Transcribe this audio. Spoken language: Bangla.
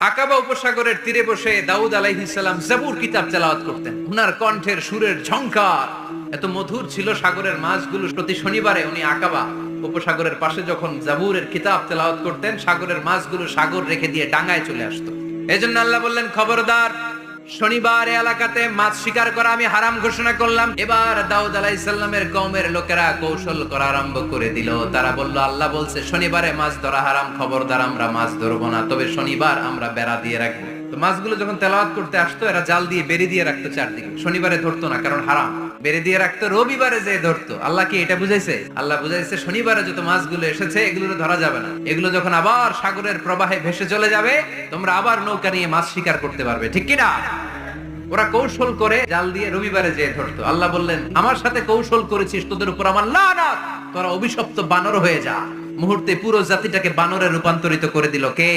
আকাবা উপসাগরের তীরে বসে দাউদ আলাইহিস সালাম জাবুর কিতাব তেলাওয়াত করতেন। উনার কণ্ঠের সুরের ঝংকার এত মধুর ছিল, সাগরের মাছগুলো প্রতি শনিবারে উনি আকাবা উপসাগরের পাশে যখন জাবুরের কিতাব তেলাওয়াত করতেন, সাগরের মাছগুলো সাগর রেখে দিয়ে ডাঙায় চলে আসতো। এজন্য আল্লাহ বললেন, খবরদার, শনিবার এলাকাতে মাছ শিকার করা আমি হারাম ঘোষণা করলাম। এবার দাউদ আলাইহিস সালামের কওমের লোকেরা কৌশল করা আরম্ভ করে দিল। তারা বলল, আল্লাহ বলছে শনিবারে মাছ ধরা হারাম, খবরদার আমরা মাছ ধরবো না, তবে শনিবার আমরা বেড়া দিয়ে রাখবো। তো মাছগুলো যখন তেলাওয়াত করতে আসতো, এরা জাল দিয়ে বেরি দিয়ে রাখতো চারদিকে। শনিবারে ধরতো না, কারণ হারাম। বেরি দিয়ে রাখতো, রবিবারে যে ধরতো। আল্লাহ কি এটা বুঝাইছে? আল্লাহ বুঝাইছে শনিবারে যত মাছগুলো এসেছে এগুলো ধরা যাবে না। এগুলো যখন আবার সাগরের প্রবাহে ভেসে চলে যাবে, তোমরা আবার নৌকা নিয়ে মাছ শিকার করতে পারবে, ঠিক কিনা? ওরা কৌশল করে জাল দিয়ে রবিবারে যেয়ে ধরতো। আল্লাহ বললেন, আমার সাথে কৌশল করেছিস, তোদের উপর আমার লানত, তোরা অভিশপ্ত বানর হয়ে যা। মুহূর্তে পুরো জাতিটাকে বানরে রূপান্তরিত করে দিল কে?